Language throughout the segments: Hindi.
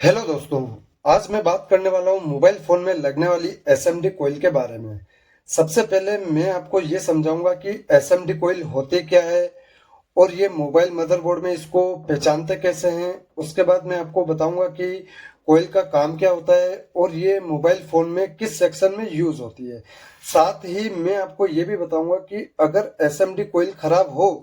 हेलो दोस्तों। आज मैं बात करने वाला हूँ मोबाइल फोन में लगने वाली एसएमडी कोयल के बारे में। सबसे पहले मैं आपको ये समझाऊंगा कि एसएमडी कोयल होते क्या है और ये मोबाइल मदरबोर्ड में इसको पहचानते कैसे हैं। उसके बाद मैं आपको बताऊंगा कि कोयल का काम क्या होता है और ये मोबाइल फोन में किस सेक्शन में यूज होती है। साथ ही मैं आपको ये भी बताऊंगा कि अगर एसएमडी कोयल खराब हो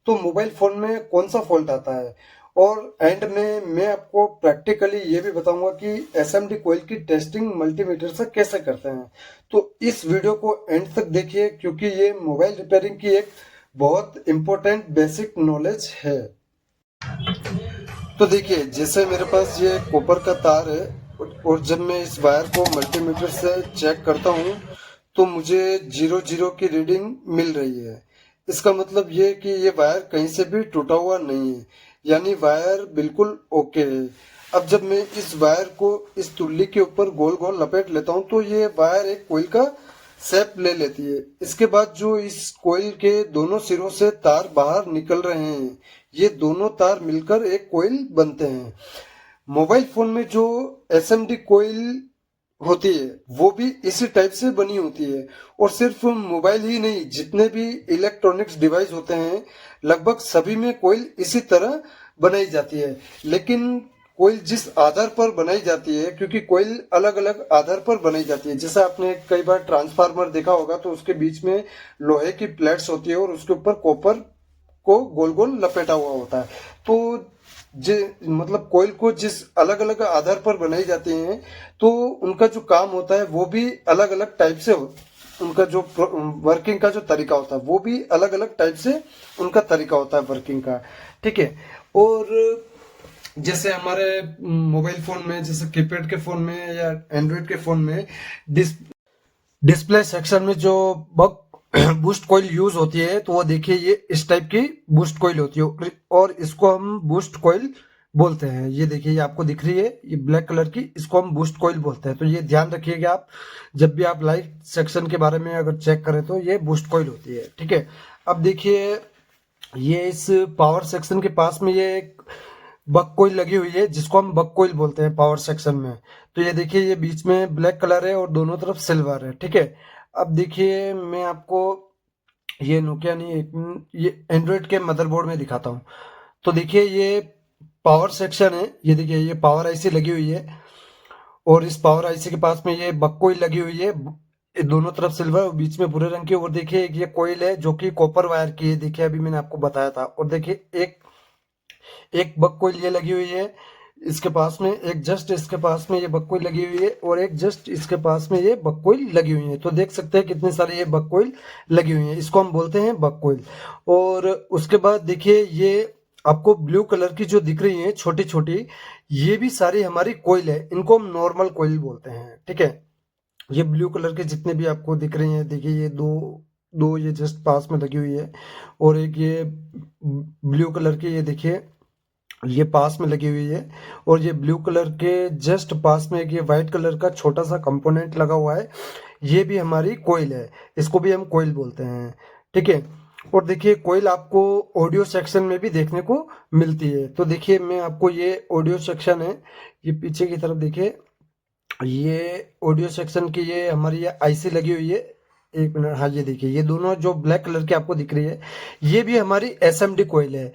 तो मोबाइल फोन में कौन सा फॉल्ट आता है। और एंड में मैं आपको प्रैक्टिकली ये भी बताऊंगा कि एसएमडी कोयल की टेस्टिंग मल्टीमीटर से कैसे करते हैं। तो इस वीडियो को एंड तक देखिए क्योंकि ये मोबाइल रिपेयरिंग की एक बहुत इंपॉर्टेंट बेसिक नॉलेज है। तो देखिए, जैसे मेरे पास ये कॉपर का तार है और जब मैं इस वायर को मल्टीमीटर से चेक करता हूँ तो मुझे 00 की रीडिंग मिल रही है। इसका मतलब ये कि ये वायर कहीं से भी टूटा हुआ नहीं है, यानी वायर बिल्कुल ओके है। अब जब मैं इस वायर को इस तुल्ली के ऊपर गोल गोल लपेट लेता हूँ तो ये वायर एक कोयल का शेप ले लेती है। इसके बाद जो इस कोयल के दोनों सिरों से तार बाहर निकल रहे हैं, ये दोनों तार मिलकर एक कोयल बनते हैं। मोबाइल फोन में जो एसएमडी कोयल होती है वो भी इसी टाइप से बनी होती है। और सिर्फ मोबाइल ही नहीं, जितने भी इलेक्ट्रॉनिक्स डिवाइस होते हैं लगभग सभी में कोयल इसी तरह बनाई जाती है। लेकिन कोयल जिस आधार पर बनाई जाती है, क्योंकि कोयल अलग अलग आधार पर बनाई जाती है। जैसे आपने कई बार ट्रांसफार्मर देखा होगा तो उसके बीच में लोहे की प्लेट्स होती है और उसके ऊपर कॉपर को गोल गोल लपेटा हुआ होता है। तो जे मतलब कोयल को जिस अलग अलग आधार पर बनाई जाती हैं तो उनका जो काम होता है वो भी अलग अलग टाइप से उनका जो वर्किंग का जो तरीका होता है वो भी अलग अलग टाइप से उनका तरीका होता है वर्किंग का। ठीक है। और जैसे हमारे मोबाइल फोन में, जैसे कीपैड के फोन में या एंड्रॉइड के फोन में डिस्प्ले सेक्शन में जो बग बूस्ट कॉइल यूज होती है तो वो देखिए ये इस टाइप की बूस्ट कॉइल होती है और इसको हम बूस्ट कॉइल बोलते हैं। ये देखिए, ये आपको दिख रही है, ये ब्लैक कलर की, इसको हम बूस्ट कॉइल बोलते हैं। तो ये ध्यान रखिएगा आप जब भी आप लाइट सेक्शन के बारे में अगर चेक करें तो ये बूस्ट कॉइल होती है। ठीक है। अब देखिए, ये इस पावर सेक्शन के पास में ये एक बक कोइल लगी हुई है जिसको हम बक कोइल बोलते हैं पावर सेक्शन में। तो ये देखिए, ये बीच में ब्लैक कलर है और दोनों तरफ सिल्वर है। ठीक है। अब देखिए, मैं आपको ये नोकिया नहीं, ये एंड्रॉइड के मदरबोर्ड में दिखाता हूँ। तो देखिए, ये पावर सेक्शन है, ये देखिए ये पावर आईसी लगी हुई है और इस पावर आईसी के पास में ये बक कोइल लगी हुई है। ये दोनों तरफ सिल्वर और बीच में भूरे रंग की। और देखिए एक ये कोइल है जो कि कॉपर वायर की है, देखिए अभी मैंने आपको बताया था। और देखिए एक एक बक कोइल ये लगी हुई है इसके पास में, एक जस्ट इसके पास में ये बक कोइल लगी हुई है और एक जस्ट इसके पास में ये बक कोइल लगी हुई है। तो देख सकते हैं कितने सारे ये बक कोइल लगी हुई है, इसको हम बोलते हैं बक कोइल। और उसके बाद देखिए, ये आपको ब्लू कलर की जो दिख रही है छोटी छोटी, ये भी सारी हमारी कोइल है, इनको हम नॉर्मल कोइल बोलते हैं। ठीक है। ये ब्लू कलर के जितने भी आपको दिख रही हैं, देखिए ये दो दो ये जस्ट पास में लगी हुई है और एक ये ब्लू कलर की, ये देखिए ये पास में लगी हुई है। और ये ब्लू कलर के जस्ट पास में एक ये व्हाइट कलर का छोटा सा कंपोनेंट लगा हुआ है, ये भी हमारी कोइल है, इसको भी हम कोइल बोलते हैं। ठीक है। और देखिए कोइल आपको ऑडियो सेक्शन में भी देखने को मिलती है। तो देखिए, मैं आपको, ये ऑडियो सेक्शन है, ये पीछे की तरफ देखिए, ये ऑडियो सेक्शन की ये हमारी ये आईसी लगी हुई है। एक मिनट, हाँ ये देखिए, ये दोनों जो ब्लैक कलर की आपको दिख रही है ये भी हमारी एसएमडी कोइल है,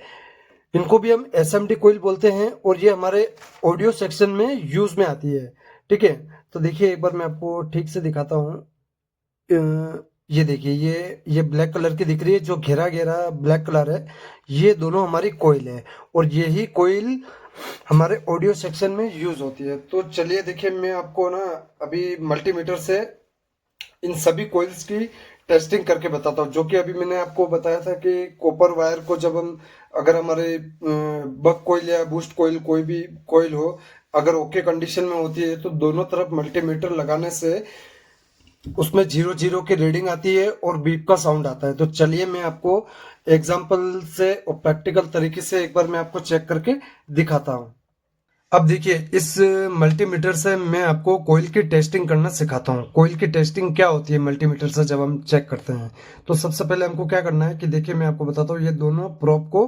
इनको भी हम एसएमडी कोइल बोलते हैं और ये हमारे ऑडियो सेक्शन में यूज में आती है। ठीक है। तो देखिए एक बार मैं आपको ठीक से दिखाता हूँ। ये देखिए, ये ब्लैक कलर की दिख रही है, जो घेरा घेरा ब्लैक कलर है, ये दोनों हमारी कोइल है और यही कोइल हमारे ऑडियो सेक्शन में यूज होती है। तो चलिए देखिए, मैं आपको ना अभी मल्टीमीटर से इन सभी कोइल्स की टेस्टिंग करके बताता हूँ। जो कि अभी मैंने आपको बताया था कि कॉपर वायर को जब हम, अगर हमारे बक कोइल या बूस्ट कोइल कोई भी कोइल हो, अगर ओके कंडीशन में होती है तो दोनों तरफ मल्टीमीटर लगाने से उसमें 00 की रीडिंग आती है और बीप का साउंड आता है। तो चलिए मैं आपको एग्जांपल से और प्रैक्टिकल तरीके से एक बार मैं आपको चेक करके दिखाता हूँ। अब देखिए, इस मल्टीमीटर से मैं आपको कोइल की टेस्टिंग करना सिखाता हूँ। कोइल की टेस्टिंग क्या होती है मल्टीमीटर से जब हम चेक करते हैं। तो सबसे पहले हमको क्या करना है कि देखिए, मैं आपको बताता हूँ, ये दोनों प्रोब को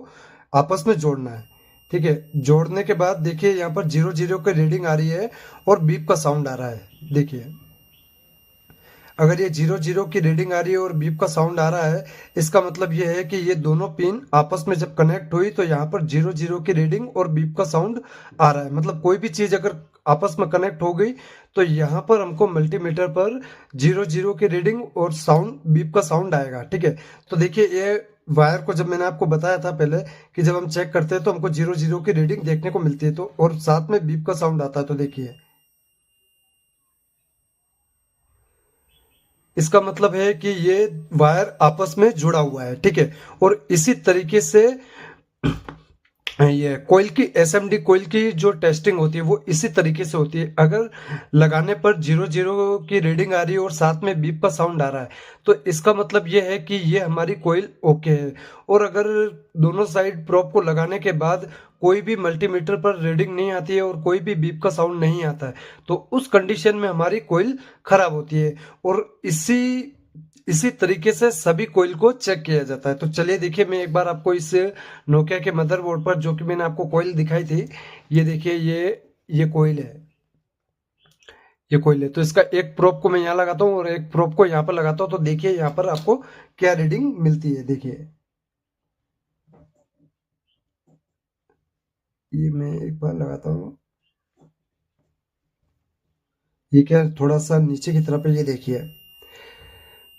आपस में जोड़ना है। ठीक है, जोड़ने के बाद देखिए यहाँ पर 00 की रीडिंग आ रही है और बीप का साउंड आ रहा है। देखिए अगर ये 00 की रीडिंग आ रही है और बीप का साउंड आ रहा है, इसका मतलब ये है कि ये दोनों पिन आपस में जब कनेक्ट हुई तो यहाँ पर 00 की रीडिंग और बीप का साउंड आ रहा है। मतलब कोई भी चीज अगर आपस में कनेक्ट हो गई तो यहाँ पर हमको मल्टीमीटर पर 00 की रीडिंग और साउंड बीप का साउंड आएगा। ठीक है, तो देखिए ये वायर को जब मैंने आपको बताया था पहले कि जब हम चेक करते हैं तो हमको 00 की रीडिंग देखने को मिलती है, तो और साथ में बीप का साउंड आता है। तो देखिए इसका मतलब है कि ये वायर आपस में जुड़ा हुआ है। ठीक है, और इसी तरीके से ये कोयल की एसएमडी कोयल की जो टेस्टिंग होती है वो इसी तरीके से होती है। अगर लगाने पर 00 की रीडिंग आ रही है और साथ में बीप का साउंड आ रहा है तो इसका मतलब ये है कि ये हमारी कोयल ओके है। और अगर दोनों साइड प्रोब को लगाने के बाद कोई भी मल्टीमीटर पर रीडिंग नहीं आती है और कोई भी बीप का साउंड नहीं आता है तो उस कंडीशन में हमारी कोयल खराब होती है। और इसी तरीके से सभी कोयल को चेक किया जाता है। तो चलिए देखिए मैं एक बार आपको इस नोकिया के मदरबोर्ड पर जो कि मैंने आपको कोयल दिखाई थी, ये देखिए ये कोयल है, ये कोयल है। तो इसका एक प्रोब को मैं यहाँ लगाता हूँ और एक प्रोब को यहाँ पर लगाता हूँ, तो देखिए यहाँ पर आपको क्या रीडिंग मिलती है। देखिए ये मैं एक बार लगाता हूँ, ये क्या थोड़ा सा नीचे की तरफ है। ये देखिए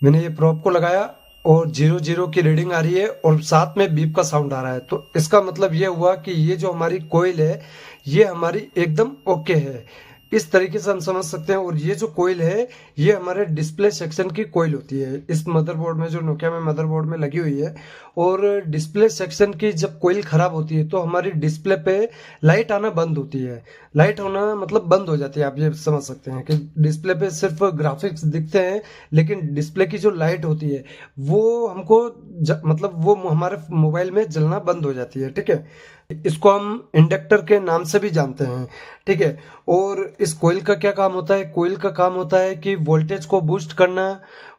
मैंने ये प्रोब को लगाया और 00 की रीडिंग आ रही है और साथ में बीप का साउंड आ रहा है। तो इसका मतलब ये हुआ कि ये जो हमारी कोयल है ये हमारी एकदम ओके है। इस तरीके से हम समझ सकते हैं। और ये जो कोयल है ये हमारे डिस्प्ले सेक्शन की कोयल होती है इस मदरबोर्ड में, जो नोकिया में मदरबोर्ड में लगी हुई है। और डिस्प्ले सेक्शन की जब कोयल खराब होती है तो हमारी डिस्प्ले पे लाइट आना बंद होती है। लाइट होना मतलब बंद हो जाती है। आप ये समझ सकते हैं कि डिस्प्ले पे सिर्फ ग्राफिक्स दिखते हैं लेकिन डिस्प्ले की जो लाइट होती है वो हमको मतलब वो हमारे मोबाइल में जलना बंद हो जाती है। ठीक है, इसको हम इंडक्टर के नाम से भी जानते हैं। ठीक है, और इस कोयल का क्या काम होता है? कोयल का काम होता है कि वोल्टेज को बूस्ट करना,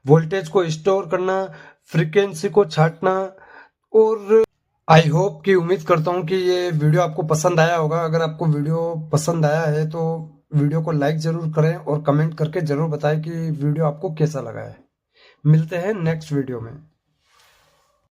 वोल्टेज को स्टोर करना, फ्रीक्वेंसी को छांटना। और आई होप कि उम्मीद करता हूँ कि ये वीडियो आपको पसंद आया होगा। अगर आपको वीडियो पसंद आया है तो वीडियो को लाइक जरूर करें और कमेंट करके जरूर बताएं कि वीडियो आपको कैसा लगा है। मिलते हैं नेक्स्ट वीडियो में।